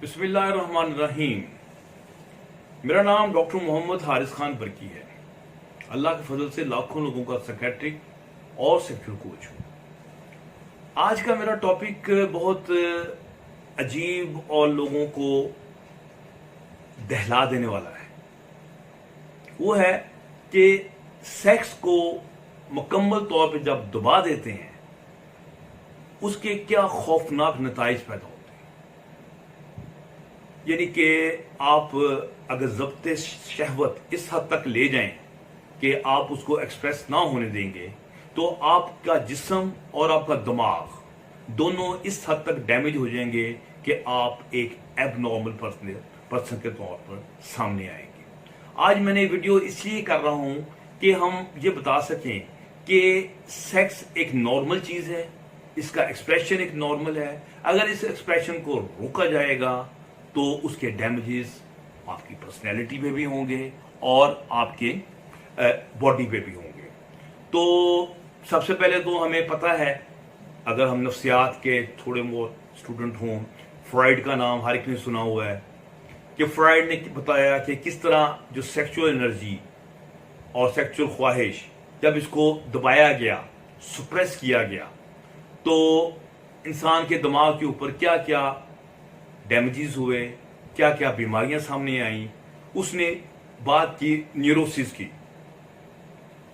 बिस्मिल्लाहिर्रहमानिर्रहीम। मेरा नाम डॉक्टर मोहम्मद हारिस खान बरकी है। अल्लाह के फजल से लाखों लोगों का साइकेट्रिक और सेक्सुअल कोच हूँ। आज का मेरा टॉपिक बहुत अजीब और लोगों को दहला देने वाला है। वो है कि सेक्स को मुकम्मल तौर पे जब दबा देते हैं उसके क्या खौफनाक नताइज पैदा होते हैं। यानी कि आप अगर ज़ब्त शहवत इस हद तक ले जाएं कि आप उसको एक्सप्रेस ना होने देंगे तो आपका जिस्म और आपका दिमाग दोनों इस हद तक डैमेज हो जाएंगे कि आप एक एबनॉर्मल पर्सन के तौर पर सामने आएंगे। आज मैंने ये वीडियो इसलिए कर रहा हूं कि हम ये बता सकें कि सेक्स एक नॉर्मल चीज़ है, इसका एक्सप्रेशन एक नॉर्मल है। अगर इस एक्सप्रेशन को रोका जाएगा तो उसके डैमेजेस आपकी पर्सनैलिटी पे भी होंगे और आपके बॉडी पे भी होंगे। तो सबसे पहले तो हमें पता है, अगर हम नफ्सियात के थोड़े बहुत स्टूडेंट हों, फ्राइड का नाम हर एक ने सुना हुआ है कि फ्राइड ने बताया कि किस तरह जो सेक्सुअल एनर्जी और सेक्सुअल ख्वाहिश जब इसको दबाया गया, सुप्रेस किया गया, तो इंसान के दिमाग के ऊपर क्या क्या डैमेजेस हुए, क्या क्या बीमारियां सामने आई। उसने बात की न्यूरोसिस की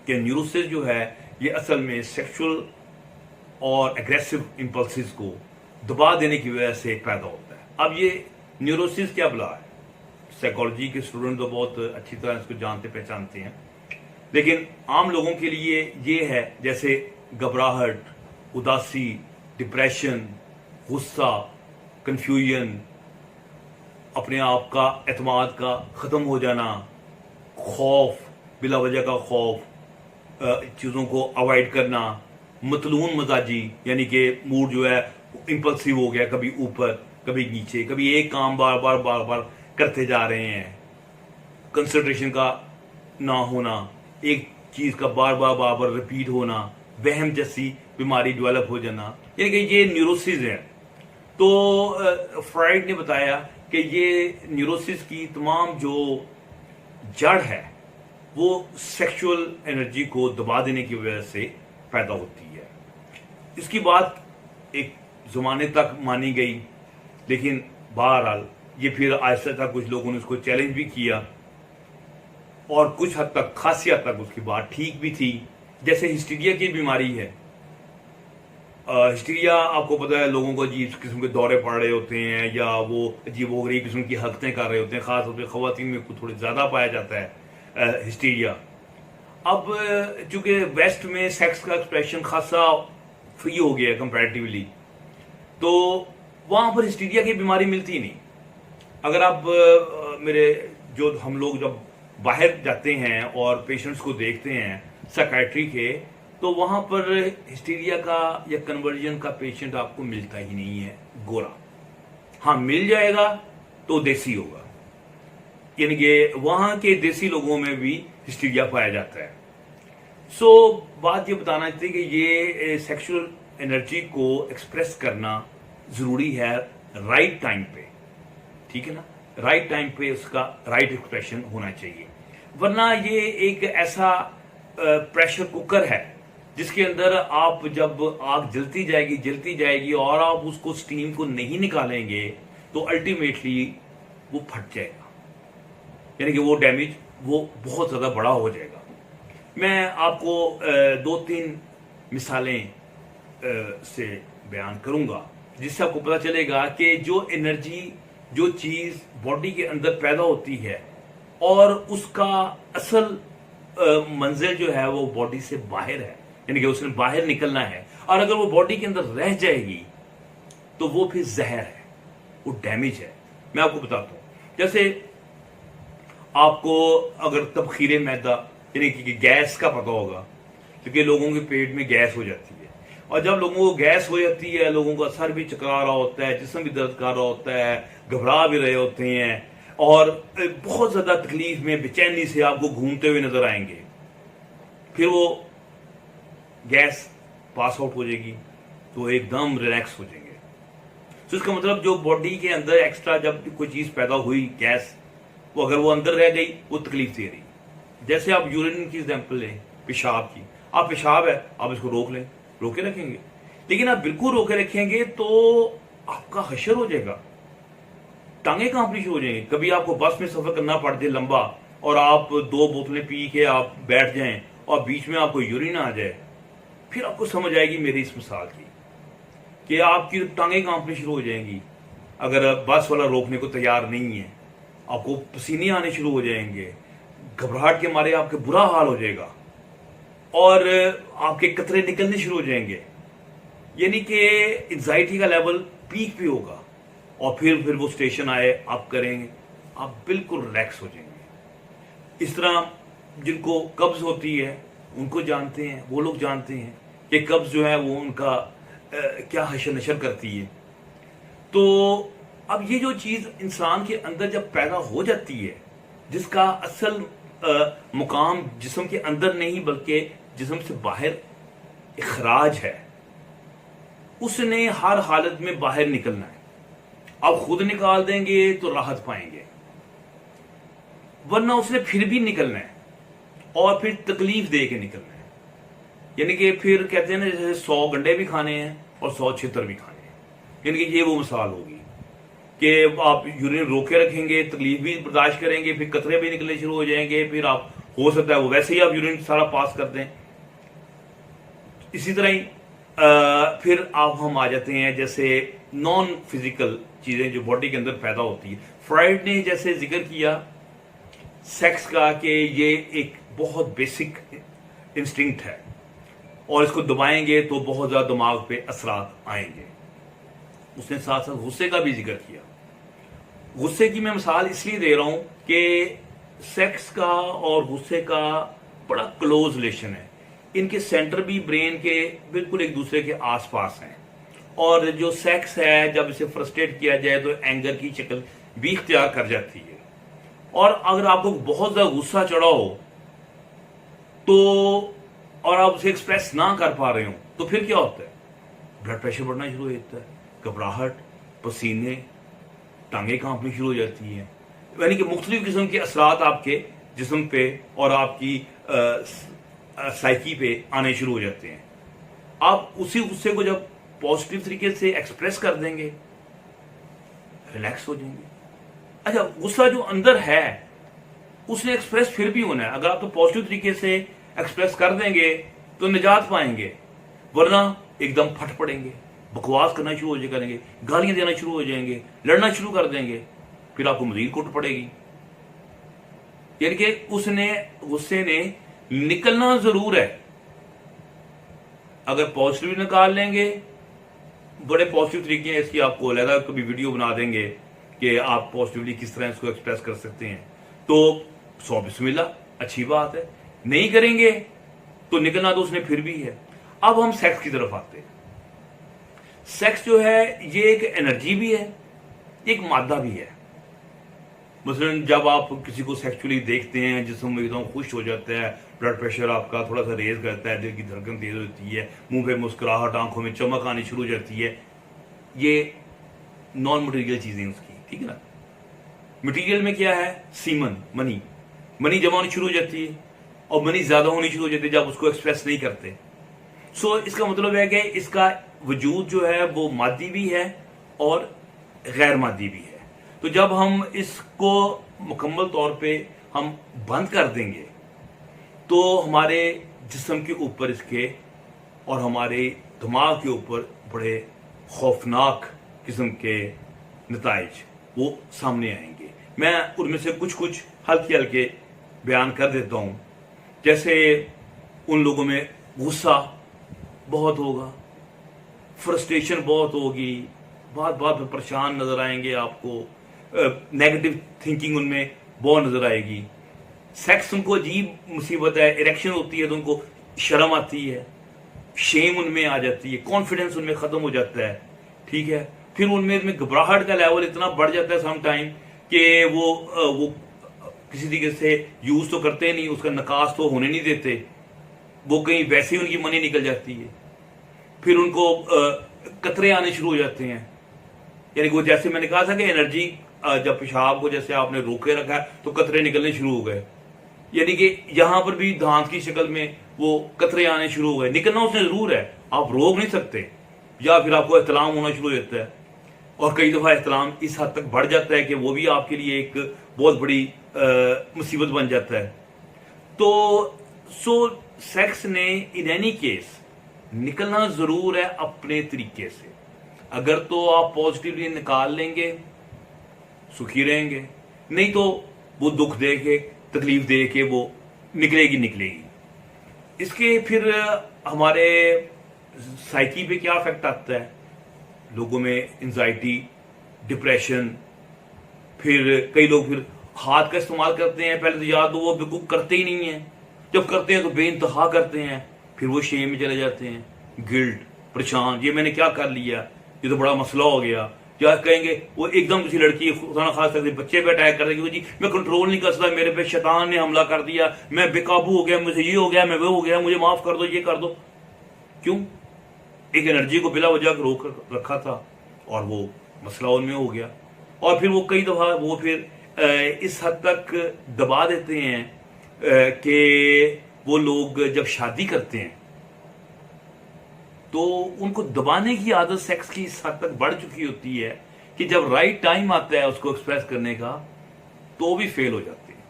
कि न्यूरोसिस जो है ये असल में सेक्सुअल और एग्रेसिव इंपल्सिस को दबा देने की वजह से पैदा होता है। अब ये न्यूरोसिस क्या बला है, साइकोलॉजी के स्टूडेंट तो बहुत अच्छी तरह इसको जानते पहचानते हैं, लेकिन आम लोगों के लिए ये है जैसे घबराहट, उदासी, डिप्रेशन, गुस्सा, कंफ्यूजन, अपने आप का एतमाद का ख़त्म हो जाना, खौफ, बिला वजह का खौफ, चीज़ों को अवॉइड करना, मतलून मजाजी यानी कि मूड जो है इम्पल्सिव हो गया, कभी ऊपर कभी नीचे, कभी एक काम बार बार करते जा रहे हैं, कंसंट्रेशन का ना होना, एक चीज़ का बार बार रिपीट होना, वहम जैसी बीमारी डेवलप हो जाना, यानी कि ये न्यूरोसिस है। तो फ्राइड ने बताया कि ये न्यूरोसिस की तमाम जो जड़ है वो सेक्सुअल एनर्जी को दबा देने की वजह से पैदा होती है। इसकी बात एक ज़माने तक मानी गई, लेकिन बहरहाल ये फिर आहिस्ता था, कुछ लोगों ने उसको चैलेंज भी किया और कुछ हद तक, खासी हद तक उसकी बात ठीक भी थी। जैसे हिस्टीरिया की बीमारी है। हिस्टीरिया आपको पता है, लोगों को अजीब किस्म के दौरे पड़ रहे होते हैं या वो अजीब किस्म की हरकतें कर रहे होते हैं, खासतौर पर ख़वातीन में थोड़े ज़्यादा पाया जाता है हिस्टीरिया। अब चूंकि वेस्ट में सेक्स का एक्सप्रेशन खासा फ्री हो गया है कंपैरेटिवली, तो वहाँ पर हिस्टीरिया की बीमारी मिलती नहीं। अगर आप मेरे जो हम लोग जब बाहर जाते हैं और पेशेंट्स को देखते हैं साइकेट्री के, तो वहां पर हिस्टीरिया का या कन्वर्जन का पेशेंट आपको मिलता ही नहीं है गोरा। हाँ, मिल जाएगा तो देसी होगा, यानी कि वहां के देसी लोगों में भी हिस्टीरिया पाया जाता है। सो बात ये बताना चाहिए कि ये सेक्सुअल एनर्जी को एक्सप्रेस करना जरूरी है राइट टाइम पे, ठीक है ना। राइट टाइम पे उसका राइट एक्सप्रेशन होना चाहिए, वरना ये एक ऐसा प्रेशर कुकर है जिसके अंदर आप जब आग जलती जाएगी और आप उसको स्टीम को नहीं निकालेंगे तो अल्टीमेटली वो फट जाएगा, यानी कि वो डैमेज वो बहुत ज़्यादा बड़ा हो जाएगा। मैं आपको 2-3 मिसालें से बयान करूंगा जिससे आपको पता चलेगा कि जो एनर्जी, जो चीज़ बॉडी के अंदर पैदा होती है और उसका असल मंजिल जो है वो बॉडी से बाहर है, यानी कि उसने बाहर निकलना है, और अगर वो बॉडी के अंदर रह जाएगी तो वो फिर जहर है, वो डैमेज है। मैं आपको बताता हूं, जैसे आपको अगर तबखीरे मैदा यानी कि गैस का पता होगा, क्योंकि लोगों के पेट में गैस हो जाती है, और जब लोगों को गैस हो जाती है, लोगों का सर भी चकरा रहा होता है, जिस्म भी दर्द कर रहा होता है, घबरा भी रहे होते हैं और बहुत ज्यादा तकलीफ में, बेचैनी से आपको घूमते हुए नजर आएंगे। फिर वो गैस पास आउट हो जाएगी तो एकदम रिलैक्स हो जाएंगे। तो इसका मतलब जो बॉडी के अंदर एक्स्ट्रा जब कोई चीज पैदा हुई गैस, वो अगर वो अंदर रह गई वो तकलीफ दे रही। जैसे आप यूरिन की एग्जाम्पल लें, पेशाब की, आप पेशाब है आप इसको रोक लें, रोके रखेंगे, लेकिन आप बिल्कुल रोके रखेंगे तो आपका हशर हो जाएगा, टांगे कांपनी शुरू हो जाएंगी। कभी आपको बस में सफर करना पड़ जाए लंबा और आप 2 बोतलें पी के आप बैठ जाएं और बीच में आपको यूरिन आ जाए, फिर आपको समझ आएगी मेरी इस मिसाल की कि आपकी टांगे कांपनी शुरू हो जाएंगी। अगर बस वाला रोकने को तैयार नहीं है, आपको पसीने आने शुरू हो जाएंगे, घबराहट के मारे आपके बुरा हाल हो जाएगा और आपके कतरे निकलने शुरू हो जाएंगे, यानी कि एंजाइटी का लेवल पीक पे होगा। और फिर वो स्टेशन आए आप करेंगे, आप बिल्कुल रिलैक्स हो जाएंगे। इस तरह जिनको कब्ज होती है उनको जानते हैं, वो लोग जानते हैं कि कब्ज जो है वो उनका क्या हशर नशर करती है। तो अब ये जो चीज इंसान के अंदर जब पैदा हो जाती है, जिसका असल मुकाम जिस्म के अंदर नहीं बल्कि जिस्म से बाहर इखराज है, उसने हर हालत में बाहर निकलना है। आप खुद निकाल देंगे तो राहत पाएंगे, वरना उसने फिर भी निकलना है और फिर तकलीफ दे के निकलना है। यानी कि फिर कहते हैं ना, जैसे 100 गंडे भी खाने हैं और 100 छितर भी खाने हैं, यानी कि ये वो मिसाल होगी कि आप यूरिन रोके रखेंगे, तकलीफ भी बर्दाश्त करेंगे, फिर कतरे भी निकलने शुरू हो जाएंगे, फिर आप हो सकता है वो वैसे ही आप यूरिन सारा पास कर दें। इसी तरह ही फिर आप हम आ जाते हैं जैसे नॉन फिजिकल चीजें जो बॉडी के अंदर पैदा होती है। फ्राइड ने जैसे जिक्र किया सेक्स का कि ये एक बहुत बेसिक इंस्टिंक्ट है और इसको दबाएंगे तो बहुत ज्यादा दिमाग पे असरात आएंगे। उसने साथ साथ गुस्से का भी जिक्र किया। गुस्से की मैं मिसाल इसलिए दे रहा हूं कि सेक्स का और गुस्से का बड़ा क्लोज रिलेशन है। इनके सेंटर भी ब्रेन के बिल्कुल एक दूसरे के आसपास हैं, और जो सेक्स है जब इसे फ्रस्ट्रेट किया जाए तो एंगर की शक्ल भी इख्तियार कर जाती है। और अगर आपको बहुत ज्यादा गुस्सा चढ़ा हो तो और आप उसे एक्सप्रेस ना कर पा रहे हो तो फिर क्या होता है? ब्लड प्रेशर बढ़ना शुरू हो जाता है, घबराहट, पसीने, टांगे कांपनी शुरू हो जाती है, यानी कि मुख्तलिफ किस्म के असरात आपके जिस्म पे और आपकी साइकी पे आने शुरू हो जाते हैं। आप उसी गुस्से को जब पॉजिटिव तरीके से एक्सप्रेस कर देंगे, रिलैक्स हो जाएंगे। अच्छा, गुस्सा जो अंदर है उसने एक्सप्रेस फिर भी होना है। अगर आप तो पॉजिटिव तरीके से एक्सप्रेस कर देंगे तो निजात पाएंगे, वरना एकदम फट पड़ेंगे, बकवास करना शुरू हो करेंगे, गालियां देना शुरू हो जाएंगे, लड़ना शुरू कर देंगे, फिर आपको मजीद कुट पड़ेगी। यानी कि उसने गुस्से ने निकलना जरूर है। अगर पॉजिटिव निकाल लेंगे, बड़े पॉजिटिव तरीके हैं इसकी, आपको अलग कभी वीडियो बना देंगे कि आप पॉजिटिवली किस तरह इसको एक्सप्रेस कर सकते हैं, तो 100 बिस्मिल्लाह, अच्छी बात है। नहीं करेंगे तो निकलना तो उसने फिर भी है। अब हम सेक्स की तरफ आते हैं। सेक्स जो है ये एक एनर्जी भी है, एक मादा भी है। मसलन जब आप किसी को सेक्सुअली देखते हैं, जिसम एकदम खुश हो जाता है, ब्लड प्रेशर आपका थोड़ा सा रेज करता है, दिल की धड़कन तेज होती है, मुंह पे मुस्कुराहट, आंखों में चमक आनी शुरू हो जाती है, ये नॉन मटेरियल चीजें उसकी, ठीक है ना। मटेरियल में क्या है? सीमन, मनी जमा होनी शुरू हो जाती है और मनी ज्यादा होनी शुरू हो जाती है जब उसको एक्सप्रेस नहीं करते। सो इसका मतलब है कि इसका वजूद जो है वो मादी भी है और गैर मादी भी है। तो जब हम इसको मुकम्मल तौर पे हम बंद कर देंगे तो हमारे जिस्म के ऊपर इसके और हमारे दिमाग के ऊपर बड़े खौफनाक किस्म के नताइज वो सामने आएंगे। मैं उनमें से कुछ हल्के हल्के बयान कर देता हूं। जैसे उन लोगों में गुस्सा बहुत होगा, फ्रस्ट्रेशन बहुत होगी, बात बात में परेशान नजर आएंगे आपको, नेगेटिव थिंकिंग उनमें बहुत नजर आएगी। सेक्स उनको अजीब मुसीबत है, इरेक्शन होती है तो उनको शर्म आती है, शेम उनमें आ जाती है, कॉन्फिडेंस उनमें खत्म हो जाता है, ठीक है। फिर उनमें घबराहट का लेवल इतना बढ़ जाता है सम टाइम कि वो किसी तरीके से यूज तो करते नहीं, उसका नकास तो होने नहीं देते, वो कहीं वैसे ही उनकी मनी निकल जाती है। फिर उनको कतरे आने शुरू हो जाते हैं, यानी कि वो जैसे मैंने कहा था कि एनर्जी जब पेशाब को जैसे आपने रोके रखा है तो कतरे निकलने शुरू हो गए, यानी कि यहां पर भी दांत की शक्ल में वो कतरे आने शुरू हो गए। निकलना उसने जरूर है, आप रोक नहीं सकते, या फिर आपको एहतलाम होना शुरू हो जाता है। और कई दफा एहतलाम इस हद तक बढ़ जाता है कि वो भी आपके लिए एक बहुत बड़ी मुसीबत बन जाता है। तो सेक्स ने इन एनी केस निकलना जरूर है अपने तरीके से। अगर तो आप पॉजिटिवली निकाल लेंगे, सुखी रहेंगे, नहीं तो वो दुख दे के, तकलीफ दे के वो निकलेगी। इसके फिर हमारे साइकी पे क्या इफेक्ट आता है? लोगों में एंजाइटी, डिप्रेशन, फिर कई लोग फिर हाथ का इस्तेमाल करते हैं। पहले तो याद हो वो बिल्कुल करते ही नहीं है, जब करते हैं तो बेइंतहा करते हैं, फिर वो शेम में चले जाते हैं, गिल्ट, परेशान, ये मैंने क्या कर लिया, ये तो बड़ा मसला हो गया। या कहेंगे वो एकदम किसी लड़की खुदा खास करके बच्चे पे अटैक कर देगी, जी मैं कंट्रोल नहीं कर सकता, मेरे पे शैतान ने हमला कर दिया, मैं बेकाबू हो गया, मुझे ये हो गया, मैं वो हो गया, मुझे माफ कर दो, ये कर दो। क्यों? एक एनर्जी को बिला वजह रोक रखा था और वो मसला उनमें हो गया। और फिर वो कई दफा वो फिर इस हद तक दबा देते हैं कि वो लोग जब शादी करते हैं तो उनको दबाने की आदत सेक्स की इस हद तक बढ़ चुकी होती है कि जब राइट टाइम आता है उसको एक्सप्रेस करने का तो भी फेल हो जाते हैं।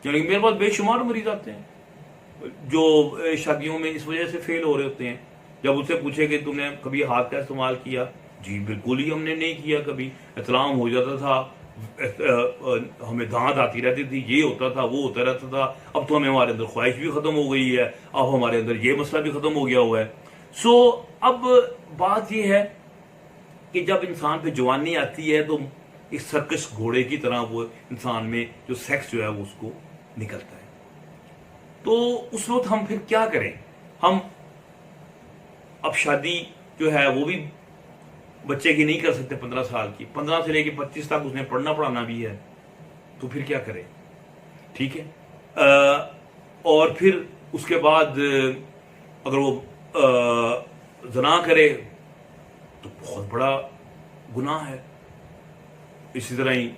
यानी मेरे पास बेशुमार मरीज आते हैं जो शादियों में इस वजह से फेल हो रहे होते हैं। जब उससे पूछे कि तुमने कभी हाथ का इस्तेमाल किया, जी बिल्कुल ही हमने नहीं किया, कभी इतलाम हो जाता था, हमें दांत आती रहती थी, ये होता था, वो होता रहता था, अब तो हमें हमारे अंदर ख्वाहिश भी खत्म हो गई है, अब हमारे अंदर ये मसला भी खत्म हो गया हुआ है। अब बात यह है कि जब इंसान पे जवानी आती है तो एक सर्कस घोड़े की तरह वो इंसान में जो सेक्स जो है वो उसको निकलता है। तो उस वक्त हम फिर क्या करें? हम अब शादी जो है वो भी बच्चे की नहीं कर सकते, 15 साल की, 15 से लेकर 25 तक उसने पढ़ना पढ़ाना भी है, तो फिर क्या करें? ठीक है। और फिर उसके बाद अगर वो ज़ना करे तो बहुत बड़ा गुनाह है। इसी तरह ही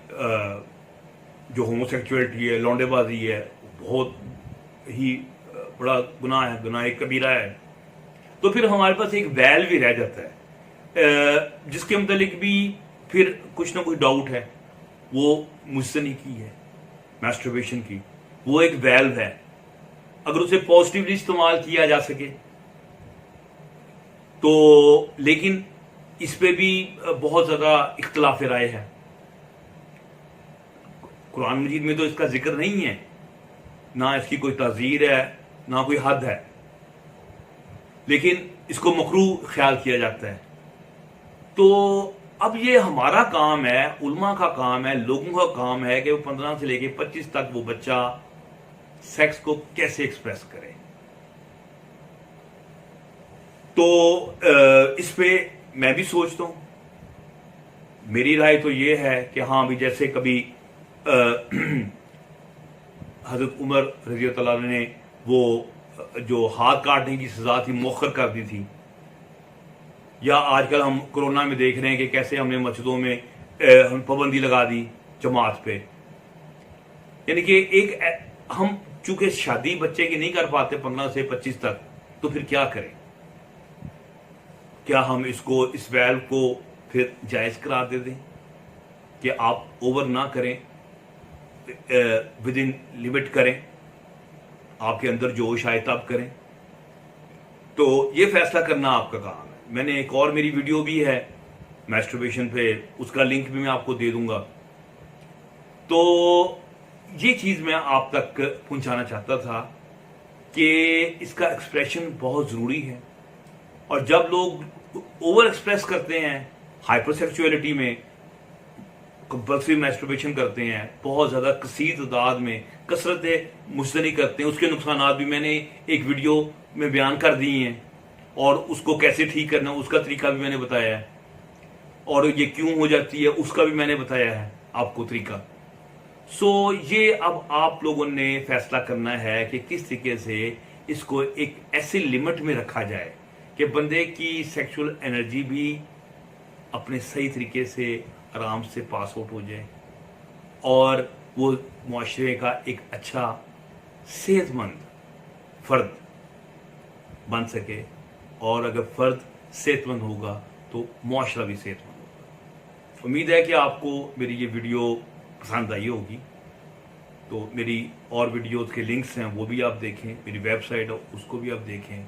जो होमोसेक्सुअलिटी है, लौंडेबाजी है, बहुत ही बड़ा गुनाह है, गुनाह कबीरा है। तो फिर हमारे पास एक वैल्व भी रह जाता है जिसके मुतालिक भी फिर कुछ ना कुछ डाउट है, वो मुझसे नहीं की है मैस्टरबेशन की, वो एक वैल्व है। अगर उसे पॉजिटिवली इस्तेमाल किया जा सके तो, लेकिन इस पे भी बहुत ज्यादा इख्तिलाफ राय है। कुरान मजीद में तो इसका जिक्र नहीं है, ना इसकी कोई ताजीर है, ना कोई हद है, लेकिन इसको मकरूह ख्याल किया जाता है। तो अब ये हमारा काम है, उल्मा का काम है, लोगों का काम है कि वो 15 से लेकर 25 तक वो बच्चा सेक्स को कैसे एक्सप्रेस करे। तो इस पे मैं भी सोचता हूं, मेरी राय तो ये है कि हाँ भी जैसे कभी हजरत उमर रज़ी अल्लाह अन्हु ने वो जो हाथ काटने की सजा थी मौखर कर दी थी, या आजकल हम कोरोना में देख रहे हैं कि कैसे हमने मस्जिदों में हम पाबंदी लगा दी जमात पे। यानी कि एक हम चूंकि शादी बच्चे की नहीं कर पाते 15 से 25 तक, तो फिर क्या करें? क्या हम इसको, इस वैल्व को फिर जायज करार दे दें कि आप ओवर ना करें, विद इन लिमिट करें, आपके अंदर जोश आए तब करें? तो ये फैसला करना आपका काम है। मैंने एक और मेरी वीडियो भी है मैस्टरबेशन पे, उसका लिंक भी मैं आपको दे दूंगा। तो ये चीज मैं आप तक पहुंचाना चाहता था कि इसका एक्सप्रेशन बहुत जरूरी है। और जब लोग ओवर एक्सप्रेस करते हैं हाइपरसेक्सुअलिटी में, कंपल्सरी मैस्टरबेशन करते हैं, बहुत ज्यादा कसीर तादाद में कसरतें मुश्तरी करते हैं, उसके नुकसान भी मैंने एक वीडियो में बयान कर दिए हैं, और उसको कैसे ठीक करना उसका तरीका भी मैंने बताया है, और ये क्यों हो जाती है उसका भी मैंने बताया है आपको तरीका। ये अब आप लोगों ने फैसला करना है कि किस तरीके से इसको एक ऐसी लिमिट में रखा जाए कि बंदे की सेक्सुअल एनर्जी भी अपने सही तरीके से आराम से पास आउट हो जाए और वो मुआशरे का एक अच्छा सेहतमंद फ़र्द बन सके। और अगर फ़र्द सेहतमंद होगा तो मुआशरा भी सेहतमंद होगा। उम्मीद है कि आपको मेरी ये वीडियो पसंद आई होगी। तो मेरी और वीडियोज़ के लिंक्स हैं वो भी आप देखें, मेरी वेबसाइट है उसको भी आप देखें।